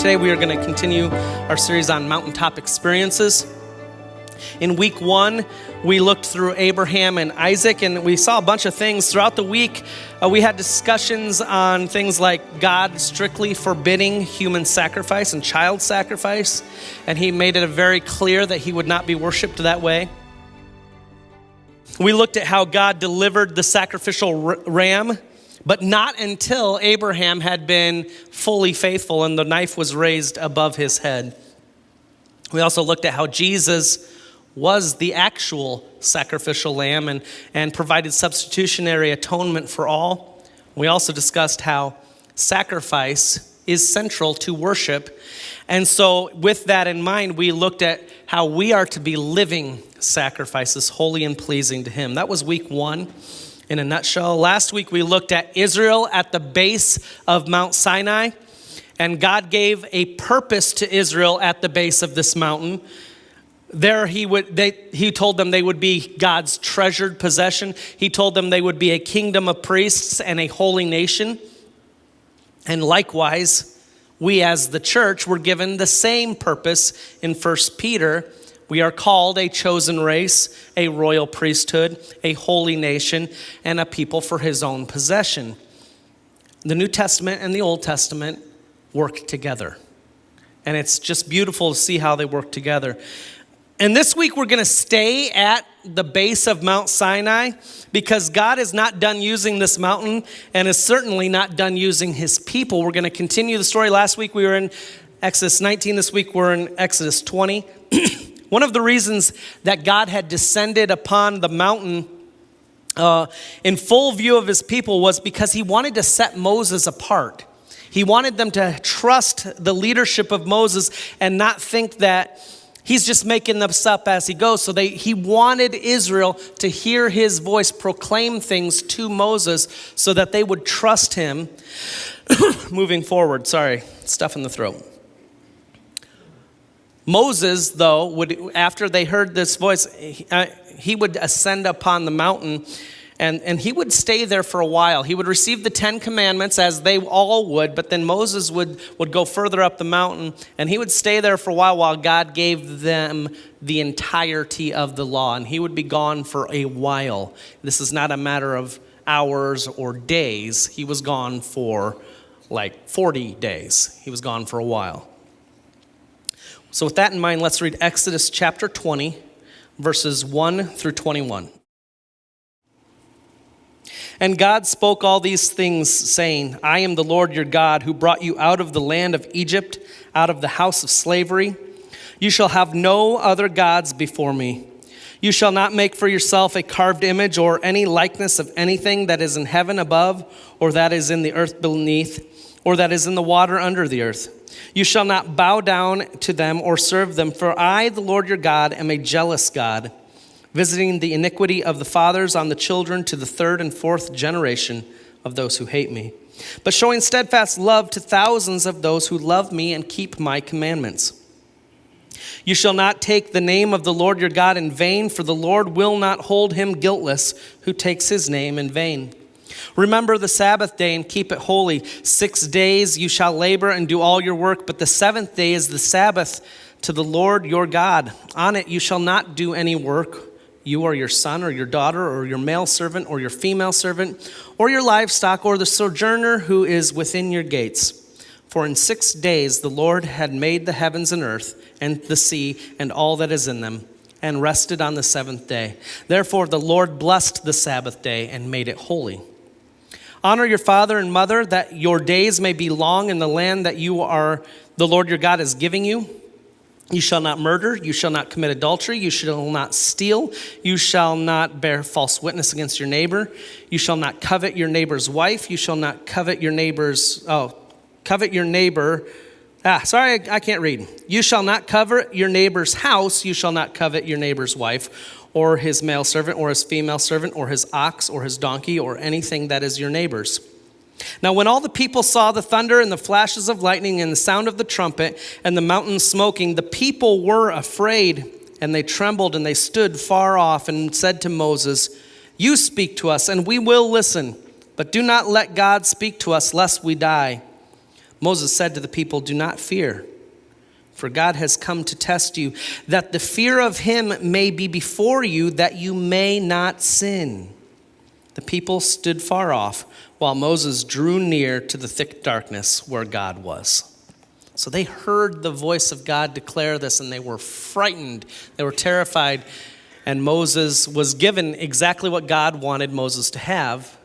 Today we are going to continue our series on Mountaintop experiences. In week 1, we looked through Abraham and Isaac, and we saw a bunch of things. Throughout the week, we had discussions on things like God strictly forbidding human sacrifice and child sacrifice, and he made it very clear that he would not be worshiped that way. We looked at how God delivered the sacrificial ram, but not until Abraham had been fully faithful and the knife was raised above his head. We also looked at how Jesus was the actual sacrificial lamb and provided substitutionary atonement for all. We also discussed how sacrifice is central to worship. And so with that in mind, we looked at how we are to be living sacrifices, holy and pleasing to him. That was week 1 in a nutshell. Last week, we looked at Israel at the base of Mount Sinai, and God gave a purpose to Israel at the base of this mountain. There he told them they would be God's treasured possession. He told them they would be a kingdom of priests and a holy nation. And likewise, we as the church were given the same purpose in 1 Peter. We are called a chosen race, a royal priesthood, a holy nation, and a people for his own possession. The New Testament and the Old Testament work together. And it's just beautiful to see how they work together. And this week we're going to stay at the base of Mount Sinai because God is not done using this mountain and is certainly not done using his people. We're going to continue the story. Last week we were in Exodus 19. This week we're in Exodus 20. One of the reasons that God had descended upon the mountain in full view of his people was because he wanted to set Moses apart. He wanted them to trust the leadership of Moses and not think that he's just making this up as he goes. So he wanted Israel to hear his voice proclaim things to Moses so that they would trust him moving forward. Sorry, stuff in the throat. Moses, though, after they heard this voice, he would ascend upon the mountain and he would stay there for a while. He would receive the 10 commandments as they all would, but then Moses would go further up the mountain and he would stay there for a while God gave them the entirety of the law, and he would be gone for a while. This is not a matter of hours or days. He was gone for like 40 days. He was gone for a while. So with that in mind, let's read Exodus chapter 20, verses 1 through 21. And God spoke all these things, saying, I am the Lord your God, who brought you out of the land of Egypt, out of the house of slavery. You shall have no other gods before me. You shall not make for yourself a carved image or any likeness of anything that is in heaven above, or that is in the earth beneath, or that is in the water under the earth. You shall not bow down to them or serve them, for I, the Lord your God, am a jealous God, visiting the iniquity of the fathers on the children to the 3rd and 4th generation of those who hate me, but showing steadfast love to thousands of those who love me and keep my commandments. You shall not take the name of the Lord your God in vain, for the Lord will not hold him guiltless who takes his name in vain. Remember the Sabbath day and keep it holy. 6 days you shall labor and do all your work, but the 7th day is the Sabbath to the Lord your God. On it you shall not do any work, you or your son or your daughter or your male servant or your female servant or your livestock or the sojourner who is within your gates. For in 6 days the Lord had made the heavens and earth and the sea and all that is in them, and rested on the 7th day. Therefore the Lord blessed the Sabbath day and made it holy. Honor your father and mother, that your days may be long in the land that the Lord your God is giving you. You shall not murder, you shall not commit adultery, you shall not steal, you shall not bear false witness against your neighbor, you shall not covet your neighbor's wife, you shall not covet your neighbor's, I can't read. You shall not covet your neighbor's house, you shall not covet your neighbor's wife, or his male servant, or his female servant, or his ox, or his donkey, or anything that is your neighbor's. Now when all the people saw the thunder and the flashes of lightning and the sound of the trumpet and the mountain smoking, the people were afraid, and they trembled and they stood far off and said to Moses, You speak to us and we will listen, but do not let God speak to us lest we die. Moses said to the people, "Do not fear, for God has come to test you, that the fear of him may be before you, that you may not sin." The people stood far off, while Moses drew near to the thick darkness where God was. So they heard the voice of God declare this, and they were frightened. They were terrified. And Moses was given exactly what God wanted Moses to have,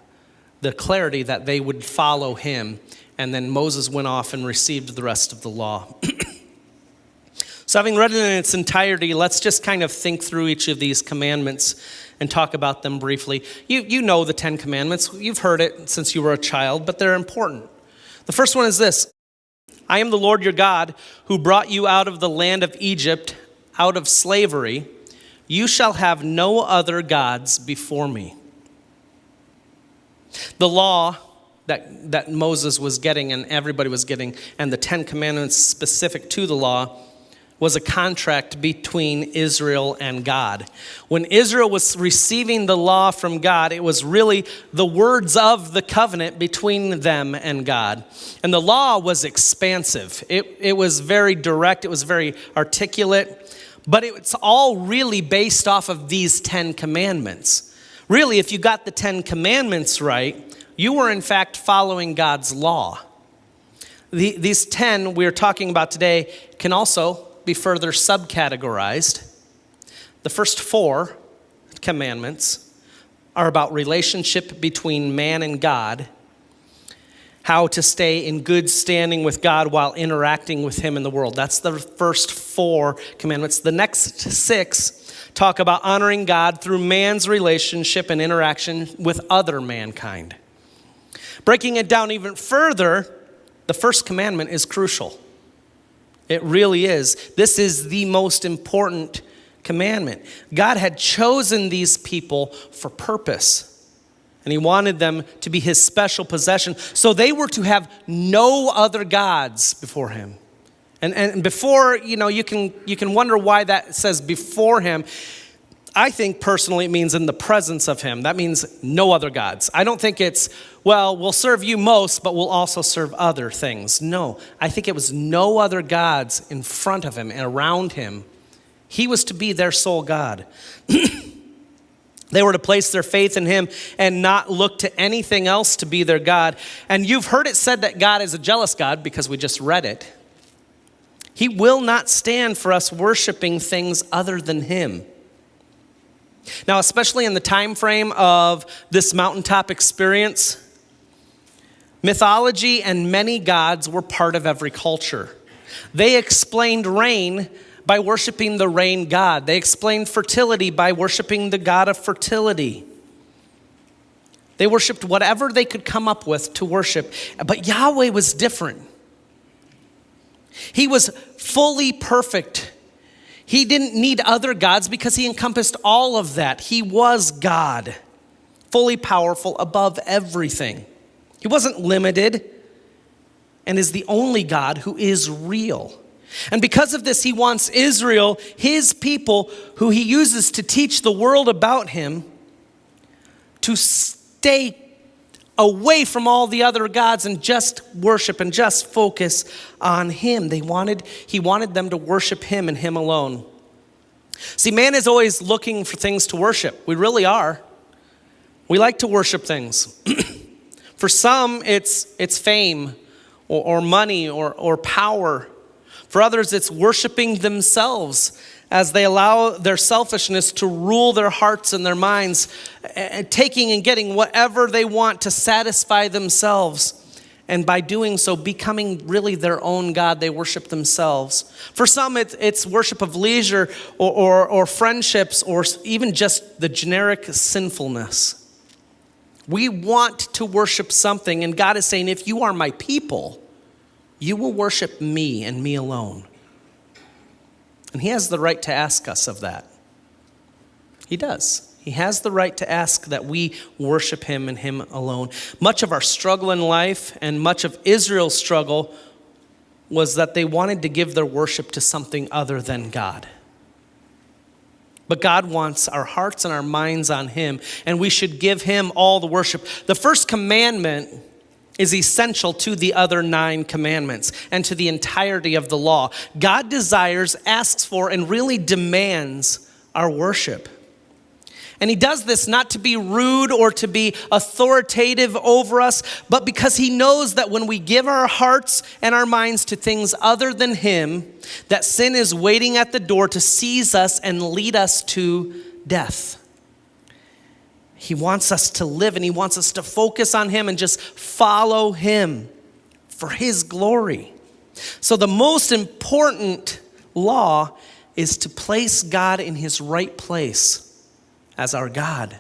the clarity that they would follow him. And then Moses went off and received the rest of the law. So having read it in its entirety, let's just kind of think through each of these commandments and talk about them briefly. You know the 10 Commandments. You've heard it since you were a child, but they're important. The first one is this: I am the Lord your God who brought you out of the land of Egypt, out of slavery. You shall have no other gods before me. The law that Moses was getting and everybody was getting, and the 10 Commandments specific to the law, was a contract between Israel and God. When Israel was receiving the law from God, it was really the words of the covenant between them and God. And the law was expansive. It was very direct. It was very articulate. But it's all really based off of these 10 commandments. Really, if you got the 10 commandments right, you were in fact following God's law. These 10 we're talking about today can also be further subcategorized. The first 4 commandments are about relationship between man and God, how to stay in good standing with God while interacting with him in the world. That's the first 4 commandments. The next 6 talk about honoring God through man's relationship and interaction with other mankind. Breaking it down even further, the first commandment is crucial. It really is. This is the most important commandment. God had chosen these people for purpose, and he wanted them to be his special possession. So they were to have no other gods before him. And before, you can wonder why that says before him. I think personally it means in the presence of him. That means no other gods. I don't think it's, well, we'll serve you most, but we'll also serve other things. No, I think it was no other gods in front of him and around him. He was to be their sole God. They were to place their faith in him and not look to anything else to be their God. And you've heard it said that God is a jealous God because we just read it. He will not stand for us worshiping things other than him. Now, especially in the time frame of this mountaintop experience, mythology and many gods were part of every culture. They explained rain by worshiping the rain god. They explained fertility by worshiping the god of fertility. They worshiped whatever they could come up with to worship. But Yahweh was different. He was fully perfect. He didn't need other gods because he encompassed all of that. He was God, fully powerful above everything. He wasn't limited and is the only God who is real. And because of this, he wants Israel, his people, who he uses to teach the world about him, to stay away from all the other gods and just worship and just focus on him. He wanted them to worship him and him alone. See, man is always looking for things to worship. We really are. We like to worship things. For some, it's fame or money or power. For others, it's worshiping themselves as they allow their selfishness to rule their hearts and their minds, taking and getting whatever they want to satisfy themselves. And by doing so, becoming really their own God, they worship themselves. For some, it's worship of leisure or friendships or even just the generic sinfulness. We want to worship something, and God is saying, if you are my people, you will worship me and me alone. And he has the right to ask us of that. He does. He has the right to ask that we worship him and him alone. Much of our struggle in life and much of Israel's struggle was that they wanted to give their worship to something other than God. But God wants our hearts and our minds on him, and we should give him all the worship. The first commandment is essential to the other 9 commandments and to the entirety of the law. God desires, asks for, and really demands our worship. And he does this not to be rude or to be authoritative over us, but because he knows that when we give our hearts and our minds to things other than him, that sin is waiting at the door to seize us and lead us to death. He wants us to live and he wants us to focus on him and just follow him for his glory. So the most important law is to place God in his right place as our God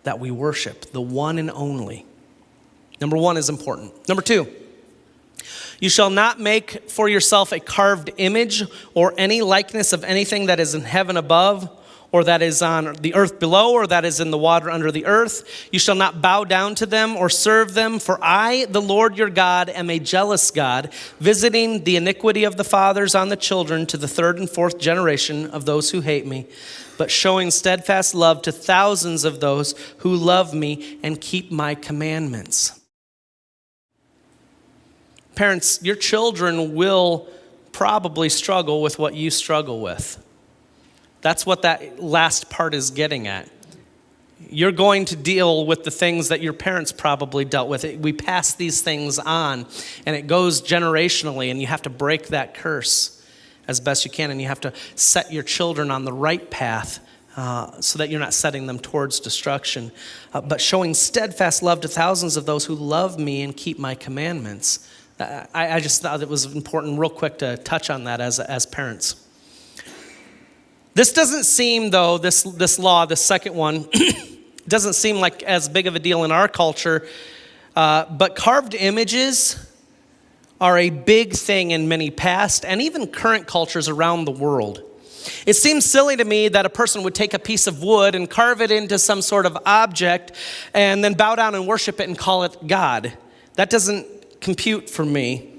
that we worship, the one and only. Number 1 is important. Number 2, you shall not make for yourself a carved image or any likeness of anything that is in heaven above, or that is on the earth below, or that is in the water under the earth. You shall not bow down to them or serve them, for I, the Lord your God, am a jealous God, visiting the iniquity of the fathers on the children to the 3rd and 4th generation of those who hate me, but showing steadfast love to thousands of those who love me and keep my commandments. Parents, your children will probably struggle with what you struggle with. That's what that last part is getting at. You're going to deal with the things that your parents probably dealt with. We pass these things on, and it goes generationally, and you have to break that curse as best you can, and you have to set your children on the right path so that you're not setting them towards destruction. But showing steadfast love to thousands of those who love me and keep my commandments. I just thought it was important real quick to touch on that as parents. This doesn't seem, though, this law, the second one, doesn't seem like as big of a deal in our culture, but carved images are a big thing in many past and even current cultures around the world. It seems silly to me that a person would take a piece of wood and carve it into some sort of object and then bow down and worship it and call it God. That doesn't compute for me.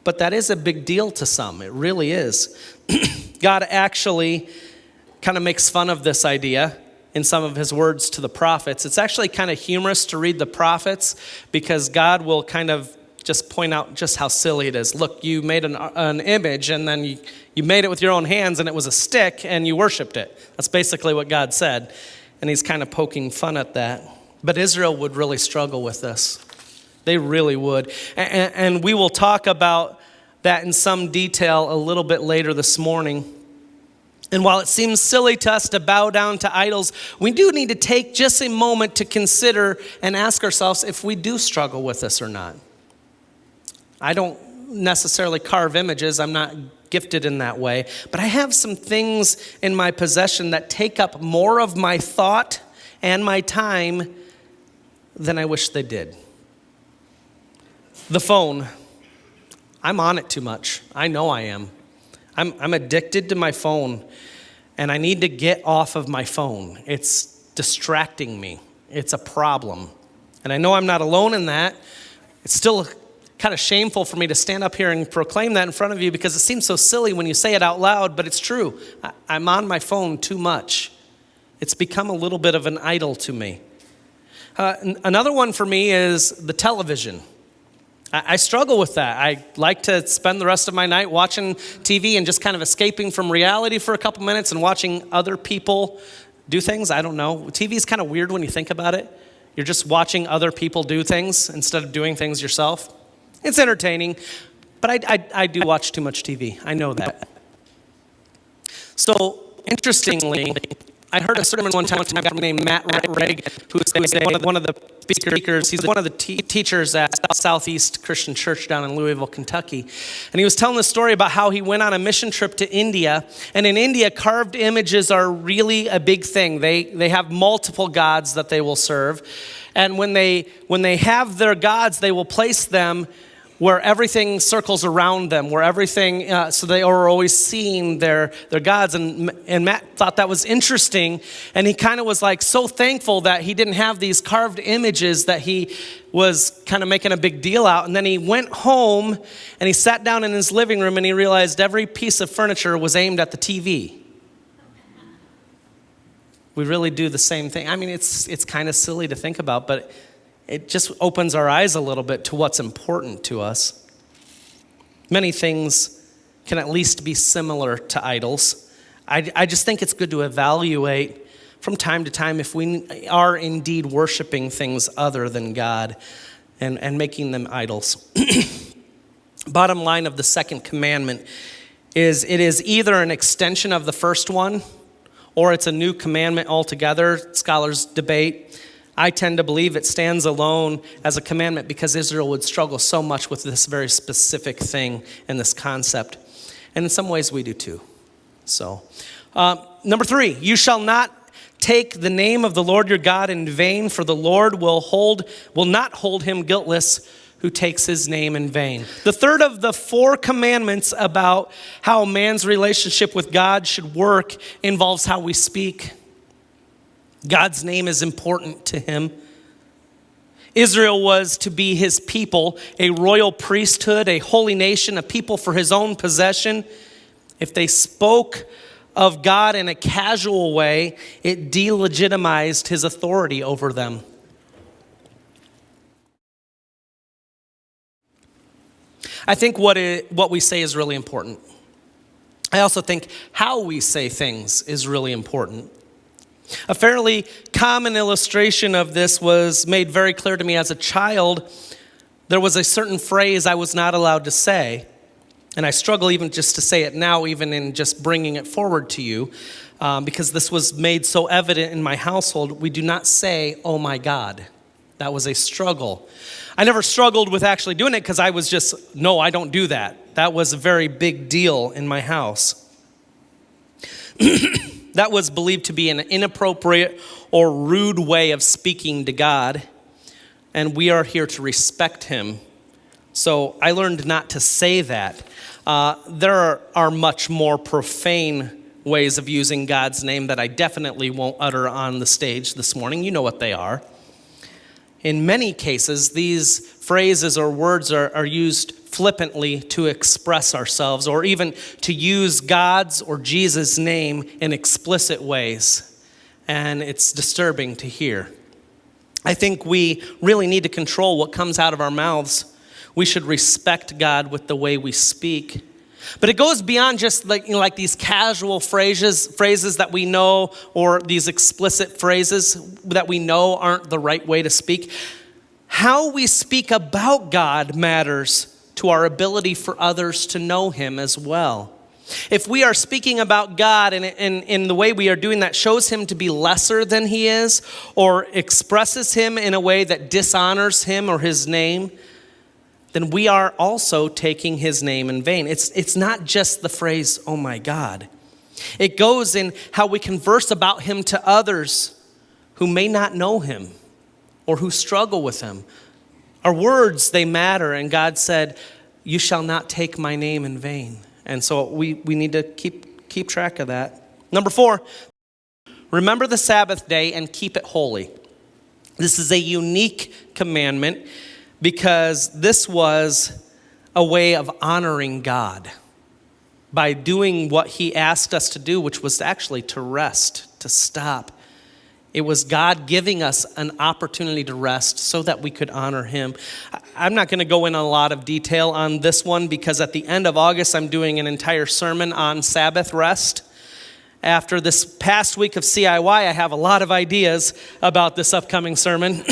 But that is a big deal to some. It really is. God actually kind of makes fun of this idea in some of his words to the prophets. It's actually kind of humorous to read the prophets because God will kind of just point out just how silly it is. Look, you made an image and then you made it with your own hands and it was a stick and you worshiped it. That's basically what God said. And he's kind of poking fun at that. But Israel would really struggle with this. They really would. And we will talk about that in some detail a little bit later this morning. And while it seems silly to us to bow down to idols, we do need to take just a moment to consider and ask ourselves if we do struggle with this or not. I don't necessarily carve images. I'm not gifted in that way. But I have some things in my possession that take up more of my thought and my time than I wish they did. The phone. I'm on it too much. I know I am. I'm addicted to my phone, and I need to get off of my phone. It's distracting me. It's a problem. And I know I'm not alone in that. It's still kind of shameful for me to stand up here and proclaim that in front of you because it seems so silly when you say it out loud, but it's true. I'm on my phone too much. It's become a little bit of an idol to me. Another one for me is the television. I struggle with that. I like to spend the rest of my night watching TV and just kind of escaping from reality for a couple minutes and watching other people do things. I don't know. TV is kind of weird when you think about it. You're just watching other people do things instead of doing things yourself. It's entertaining, but I do watch too much TV. I know that. So, interestingly, I heard a sermon one time from a guy named Matt Reagan, who's one of the speakers. He's one of the teachers at Southeast Christian Church down in Louisville, Kentucky. And he was telling the story about how he went on a mission trip to India. And in India, carved images are really a big thing. They have multiple gods that they will serve. And when they have their gods, they will place them where everything circles around them, where everything, so they are always seeing their gods. And Matt thought that was interesting. And he kind of was like so thankful that he didn't have these carved images that he was kind of making a big deal out. And then he went home and he sat down in his living room and he realized every piece of furniture was aimed at the TV. We really do the same thing. I mean, it's kind of silly to think about, but it just opens our eyes a little bit to what's important to us. Many things can at least be similar to idols. I just think it's good to evaluate from time to time if we are indeed worshiping things other than God and making them idols. Bottom line of the second commandment is it is either an extension of the first one or it's a new commandment altogether. Scholars debate. I tend to believe it stands alone as a commandment because Israel would struggle so much with this very specific thing and this concept. And in some ways we do too. So, number 3, you shall not take the name of the Lord your God in vain, for the Lord will not hold him guiltless who takes his name in vain. The third of the 4 commandments about how man's relationship with God should work involves how we speak. God's name is important to him. Israel was to be his people, a royal priesthood, a holy nation, a people for his own possession. If they spoke of God in a casual way, it delegitimized his authority over them. I think what we say is really important. I also think how we say things is really important. A fairly common illustration of this was made very clear to me as a child. There was a certain phrase I was not allowed to say, and I struggle even just to say it now, even in just bringing it forward to you, because this was made so evident in my household. We do not say, "Oh my God." That was a struggle. I never struggled with actually doing it because I was just, no, I don't do that. That was a very big deal in my house. That was believed to be an inappropriate or rude way of speaking to God, and we are here to respect him. So I learned not to say that. There are much more profane ways of using God's name that I definitely won't utter on the stage this morning. You know what they are. In many cases, these phrases or words are used flippantly to express ourselves, or even to use God's or Jesus' name in explicit ways. And it's disturbing to hear. I think we really need to control what comes out of our mouths. We should respect God with the way we speak. But it goes beyond just like these casual phrases that we know, or these explicit phrases that we know aren't the right way to speak. How we speak about God matters to our ability for others to know him as well. If we are speaking about God and in the way we are doing that shows him to be lesser than he is, or expresses him in a way that dishonors him or his name, then we are also taking his name in vain. It's not just the phrase, "Oh my God." It goes in how we converse about him to others who may not know him or who struggle with him. Our words, they matter, and God said, "You shall not take my name in vain." And so we need to keep track of that. Number 4, remember the Sabbath day and keep it holy. This is a unique commandment because this was a way of honoring God by doing what he asked us to do, which was actually to rest, to stop. It was God giving us an opportunity to rest so that we could honor him. I'm not going to go in a lot of detail on this one because at the end of August, I'm doing an entire sermon on Sabbath rest. After this past week of CIY, I have a lot of ideas about this upcoming sermon.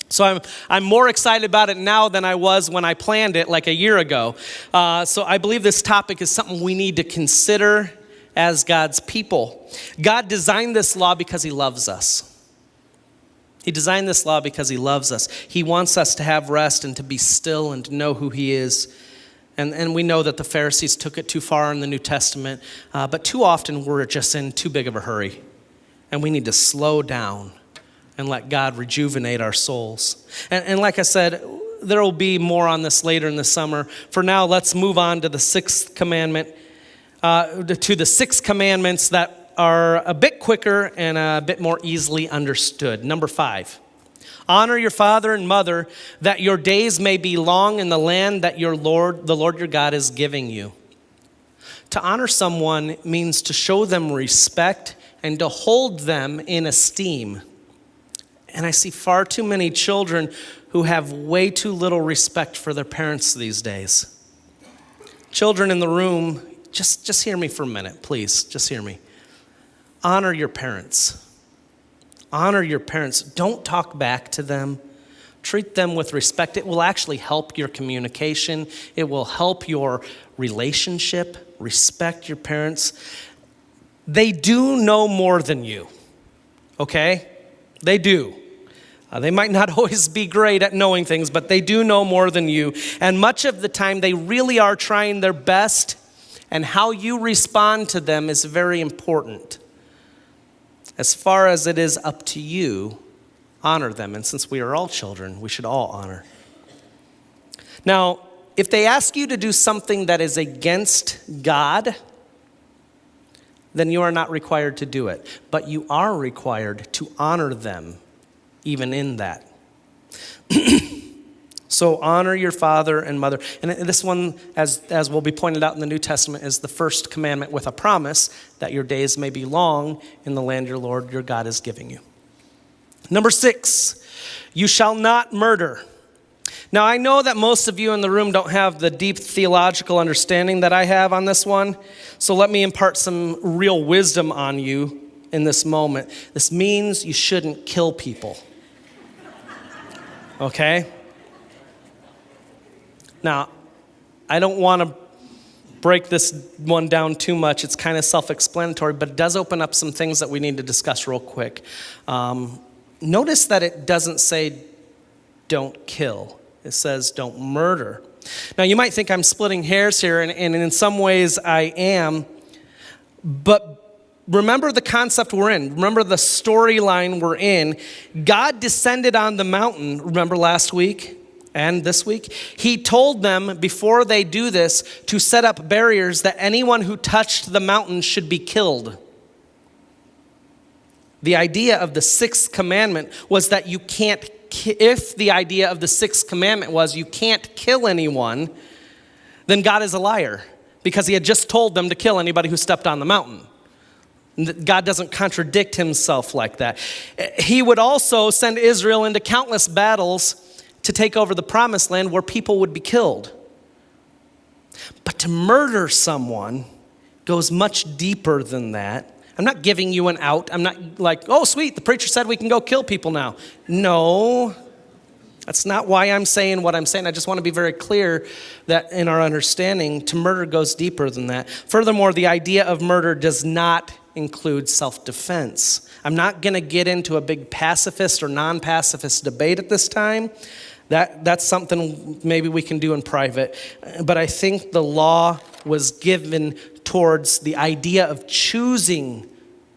So I'm more excited about it now than I was when I planned it like a year ago. So I believe this topic is something we need to consider as God's people. God designed this law because he loves us. He designed this law because he loves us. He wants us to have rest and to be still and to know who he is. And we know that the Pharisees took it too far in the New Testament, but too often we're just in too big of a hurry. And we need to slow down and let God rejuvenate our souls. And like I said, there will be more on this later in the summer. For now, let's move on to the 6th commandment, to the 6 commandments that are a bit quicker and a bit more easily understood. Number 5, honor your father and mother, that your days may be long in the land that the Lord your God is giving you. To honor someone means to show them respect and to hold them in esteem. And I see far too many children who have way too little respect for their parents these days. Children in the room, just hear me for a minute, please. Just hear me. Honor your parents. Honor your parents. Don't talk back to them. Treat them with respect. It will actually help your communication. It will help your relationship. Respect your parents. They do know more than you, okay? They do. They might not always be great at knowing things, but they do know more than you. And much of the time, they really are trying their best, and how you respond to them is very important. As far as it is up to you, honor them. And since we are all children, we should all honor. Now, if they ask you to do something that is against God, then you are not required to do it. But you are required to honor them, even in that. So honor your father and mother. And this one, as will be pointed out in the New Testament, is the first commandment with a promise that your days may be long in the land your Lord your God is giving you. Number 6, you shall not murder. Now, I know that most of you in the room don't have the deep theological understanding that I have on this one, so let me impart some real wisdom on you in this moment. This means you shouldn't kill people. Okay? Now, I don't want to break this one down too much. It's kind of self-explanatory, but it does open up some things that we need to discuss real quick. Notice that it doesn't say don't kill. It says don't murder. Now, you might think I'm splitting hairs here, and in some ways I am, but remember the concept we're in. Remember the storyline we're in. God descended on the mountain, remember last week and this week? He told them before they do this to set up barriers that anyone who touched the mountain should be killed. The idea of the sixth commandment was that you can't, if the idea of the sixth commandment was you can't kill anyone, then God is a liar because he had just told them to kill anybody who stepped on the mountain. God doesn't contradict himself like that. He would also send Israel into countless battles to take over the promised land where people would be killed. But to murder someone goes much deeper than that. I'm not giving you an out. I'm not like, oh, sweet, the preacher said we can go kill people now. No, that's not why I'm saying what I'm saying. I just want to be very clear that in our understanding, to murder goes deeper than that. Furthermore, the idea of murder does not include self-defense. I'm not going to get into a big pacifist or non-pacifist debate at this time. That's something maybe we can do in private. But I think the law was given towards the idea of choosing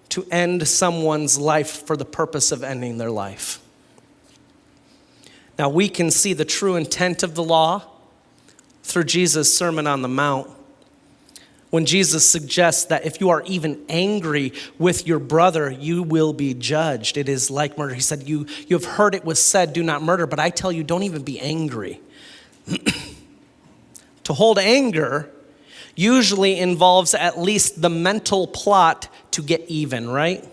to end someone's life for the purpose of ending their life. Now, we can see the true intent of the law through Jesus' Sermon on the Mount, when Jesus suggests that if you are even angry with your brother, you will be judged. It is like murder. He said, you have heard it was said, do not murder, but I tell you, don't even be angry. To hold anger usually involves at least the mental plot to get even, right?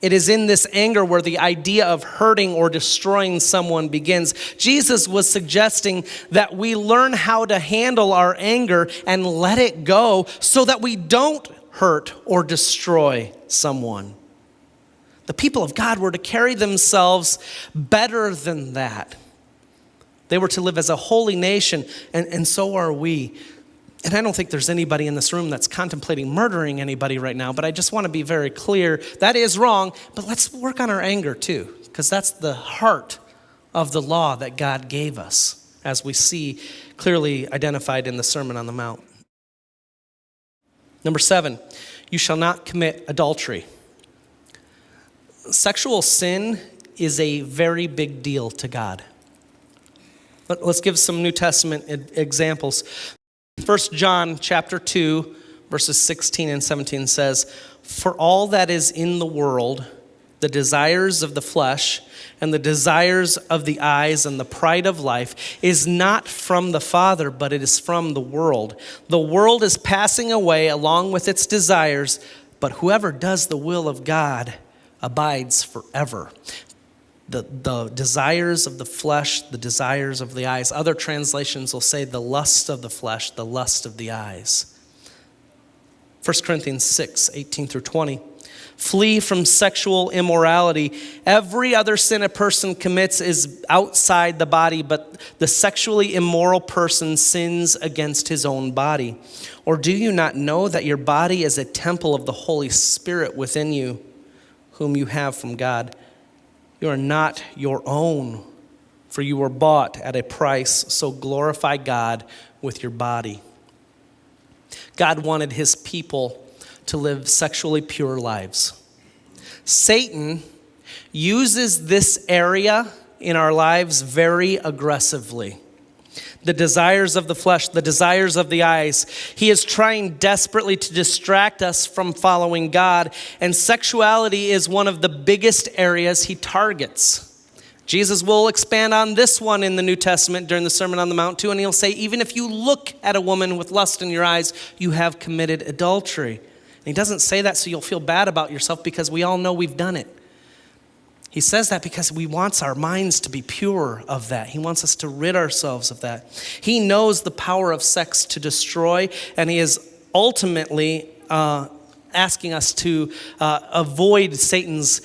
It is in this anger where the idea of hurting or destroying someone begins. Jesus was suggesting that we learn how to handle our anger and let it go so that we don't hurt or destroy someone. The people of God were to carry themselves better than that. They were to live as a holy nation, and so are we. And I don't think there's anybody in this room that's contemplating murdering anybody right now, but I just want to be very clear. That is wrong, but let's work on our anger too, because that's the heart of the law that God gave us, as we see clearly identified in the Sermon on the Mount. Number 7, you shall not commit adultery. Sexual sin is a very big deal to God. Let's give some New Testament examples. 1 John chapter 2, verses 16 and 17 says, "For all that is in the world, the desires of the flesh and the desires of the eyes and the pride of life is not from the Father, but it is from the world. The world is passing away along with its desires, but whoever does the will of God abides forever. The desires of the flesh, the desires of the eyes. Other translations will say the lust of the flesh, the lust of the eyes. 1 Corinthians 6, 18 through 20. Flee from sexual immorality. Every other sin a person commits is outside the body, but the sexually immoral person sins against his own body. Or do you not know that your body is a temple of the Holy Spirit within you, whom you have from God? You are not your own, for you were bought at a price, so glorify God with your body. God wanted his people to live sexually pure lives. Satan uses this area in our lives very aggressively. The desires of the flesh, the desires of the eyes. He is trying desperately to distract us from following God, and sexuality is one of the biggest areas he targets. Jesus will expand on this one in the New Testament during the Sermon on the Mount too, and he'll say, even if you look at a woman with lust in your eyes, you have committed adultery. And he doesn't say that so you'll feel bad about yourself, because we all know we've done it. He says that because he wants our minds to be pure of that. He wants us to rid ourselves of that. He knows the power of sex to destroy, and he is ultimately asking us to avoid Satan's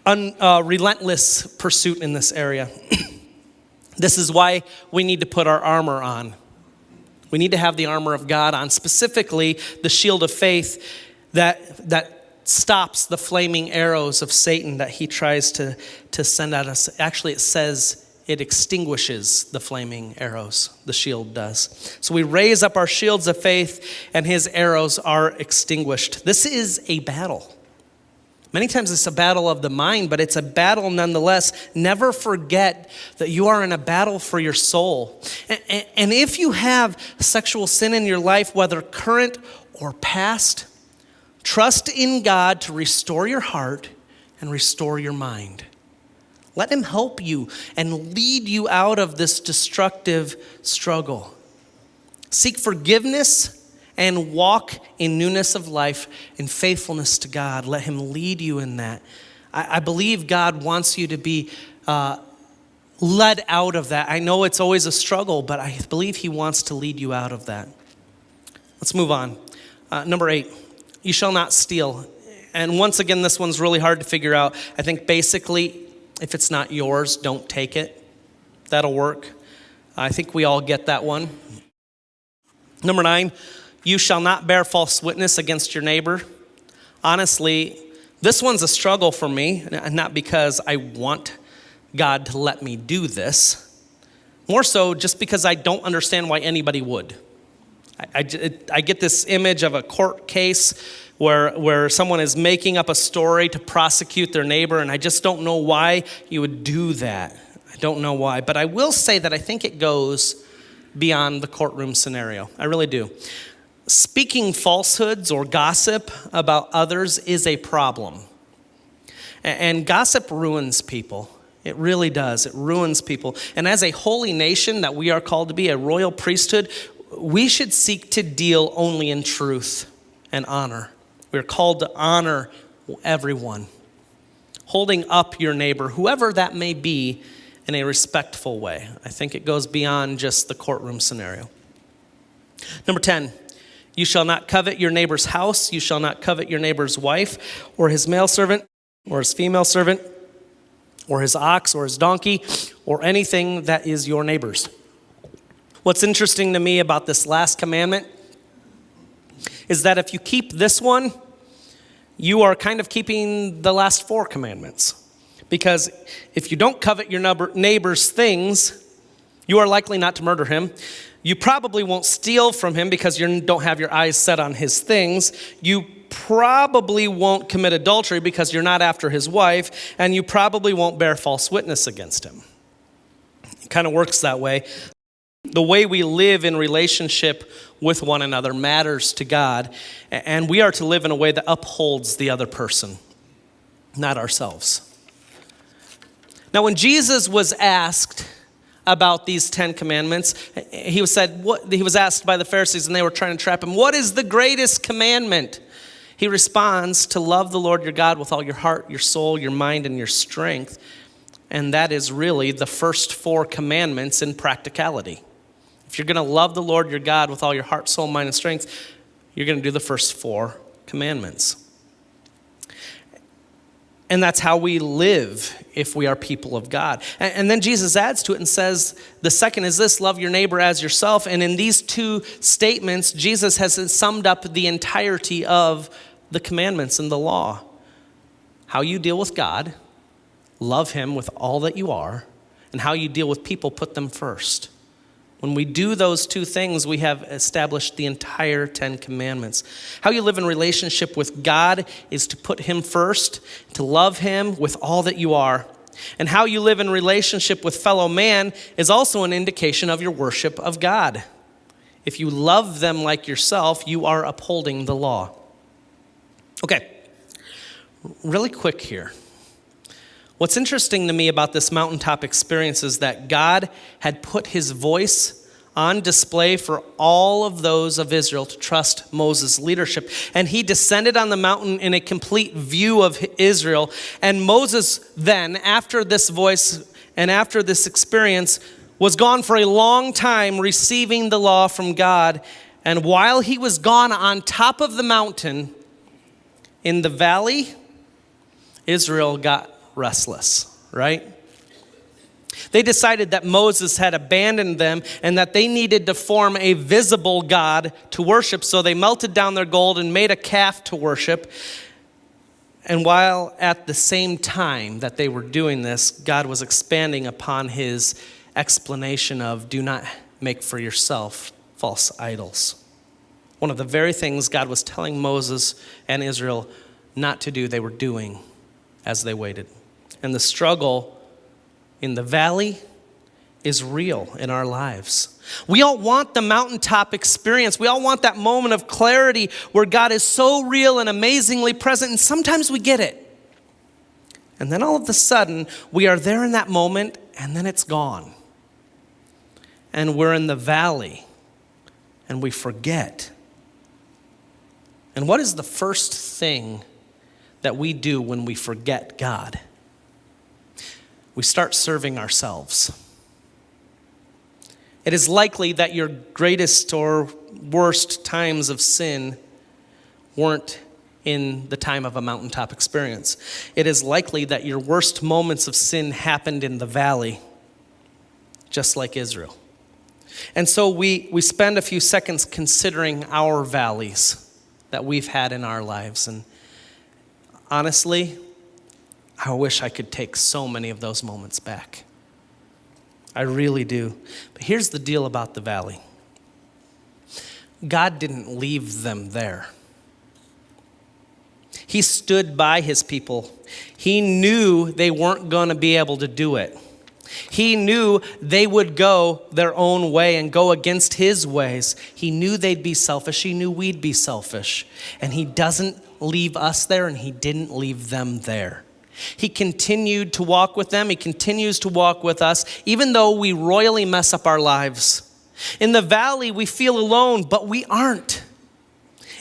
relentless pursuit in this area. This is why we need to put our armor on. We need to have the armor of God on, specifically the shield of faith that stops the flaming arrows of Satan that he tries to send at us. Actually, it says it extinguishes the flaming arrows. The shield does. So we raise up our shields of faith, and his arrows are extinguished. This is a battle. Many times it's a battle of the mind, but it's a battle nonetheless. Never forget that you are in a battle for your soul. And if you have sexual sin in your life, whether current or past, trust in God to restore your heart and restore your mind. Let him help you and lead you out of this destructive struggle. Seek forgiveness and walk in newness of life, in faithfulness to God. Let him lead you in that. I believe God wants you to be led out of that. I know it's always a struggle, but I believe he wants to lead you out of that. Let's move on. Number 8, you shall not steal. And once again, this one's really hard to figure out. I think basically, if it's not yours, don't take it. That'll work. I think we all get that one. Number 9, you shall not bear false witness against your neighbor. Honestly, this one's a struggle for me, not because I want God to let me do this. More so just because I don't understand why anybody would. I get this image of a court case where someone is making up a story to prosecute their neighbor, and I just don't know why you would do that. I don't know why. But I will say that I think it goes beyond the courtroom scenario. I really do. Speaking falsehoods or gossip about others is a problem. And gossip ruins people. It really does. It ruins people. And as a holy nation that we are called to be, a royal priesthood, we should seek to deal only in truth and honor. We're called to honor everyone. Holding up your neighbor, whoever that may be, in a respectful way. I think it goes beyond just the courtroom scenario. Number 10. You shall not covet your neighbor's house. You shall not covet your neighbor's wife, or his male servant, or his female servant, or his ox, or his donkey, or anything that is your neighbor's. What's interesting to me about this last commandment is that if you keep this one, you are kind of keeping the last 4 commandments. Because if you don't covet your neighbor's things, you are likely not to murder him. You probably won't steal from him because you don't have your eyes set on his things. You probably won't commit adultery because you're not after his wife. And you probably won't bear false witness against him. It kind of works that way. The way we live in relationship with one another matters to God. And we are to live in a way that upholds the other person, not ourselves. Now, when Jesus was asked about these 10 commandments, he was asked by the Pharisees, and they were trying to trap him. What is the greatest commandment? He responds to love the Lord your God with all your heart, your soul, your mind, and your strength. And that is really the first 4 commandments in practicality. If you're going to love the Lord your God with all your heart, soul, mind, and strength, you're going to do the first 4 commandments. And that's how we live if we are people of God. And then Jesus adds to it and says, the second is this, love your neighbor as yourself. And in these 2 statements, Jesus has summed up the entirety of the commandments and the law. How you deal with God, love him with all that you are, and how you deal with people, put them first. When we do those 2 things, we have established the entire 10 commandments. How you live in relationship with God is to put him first, to love him with all that you are. And how you live in relationship with fellow man is also an indication of your worship of God. If you love them like yourself, you are upholding the law. Okay, really quick here. What's interesting to me about this mountaintop experience is that God had put his voice on display for all of those of Israel to trust Moses' leadership. And he descended on the mountain in a complete view of Israel. And Moses then, after this voice and after this experience, was gone for a long time receiving the law from God. And while he was gone on top of the mountain, in the valley, Israel got restless, right? They decided that Moses had abandoned them and that they needed to form a visible God to worship. So they melted down their gold and made a calf to worship. And while at the same time that they were doing this, God was expanding upon his explanation of do not make for yourself false idols. One of the very things God was telling Moses and Israel not to do, they were doing as they waited. And the struggle in the valley is real in our lives. We all want the mountaintop experience. We all want that moment of clarity where God is so real and amazingly present, and sometimes we get it. And then all of a sudden, we are there in that moment, and then it's gone. And we're in the valley, and we forget. And what is the first thing that we do when we forget God? We start serving ourselves. It is likely that your greatest or worst times of sin weren't in the time of a mountaintop experience. It is likely that your worst moments of sin happened in the valley, just like Israel. And so we spend a few seconds considering our valleys that we've had in our lives. And honestly, I wish I could take so many of those moments back. I really do. But here's the deal about the valley. God didn't leave them there. He stood by his people. He knew they weren't going to be able to do it. He knew they would go their own way and go against his ways. He knew they'd be selfish. He knew we'd be selfish. And he doesn't leave us there, and he didn't leave them there. He continued to walk with them. He continues to walk with us, even though we royally mess up our lives. In the valley, we feel alone, but we aren't.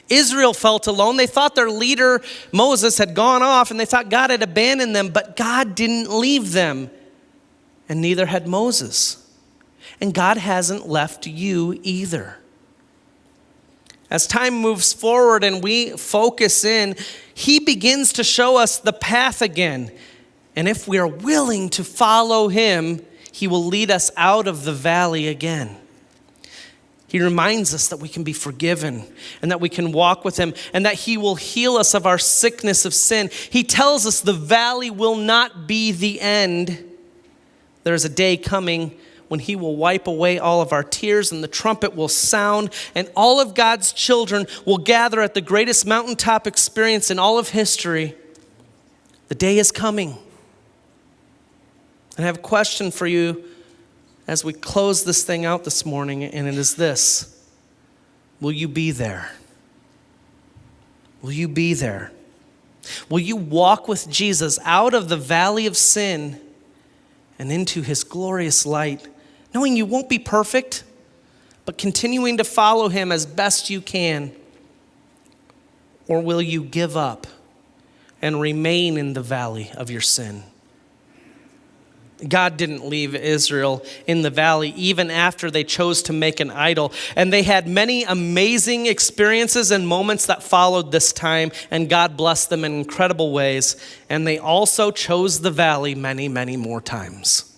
Israel felt alone. They thought their leader, Moses, had gone off, and they thought God had abandoned them, but God didn't leave them, and neither had Moses. And God hasn't left you either. As time moves forward and we focus in, he begins to show us the path again. And if we are willing to follow him, he will lead us out of the valley again. He reminds us that we can be forgiven and that we can walk with him and that he will heal us of our sickness of sin. He tells us the valley will not be the end. There's a day coming when he will wipe away all of our tears and the trumpet will sound and all of God's children will gather at the greatest mountaintop experience in all of history. The day is coming. And I have a question for you as we close this thing out this morning, and it is this. Will you be there? Will you be there? Will you walk with Jesus out of the valley of sin and into his glorious light, knowing you won't be perfect, but continuing to follow him as best you can? Or will you give up and remain in the valley of your sin? God didn't leave Israel in the valley even after they chose to make an idol. And they had many amazing experiences and moments that followed this time, and God blessed them in incredible ways. And they also chose the valley many, many more times.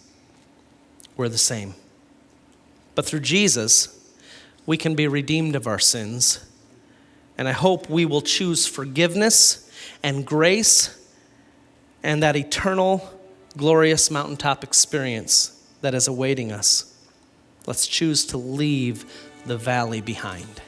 We're the same. But through Jesus, we can be redeemed of our sins. And I hope we will choose forgiveness and grace and that eternal glorious mountaintop experience that is awaiting us. Let's choose to leave the valley behind.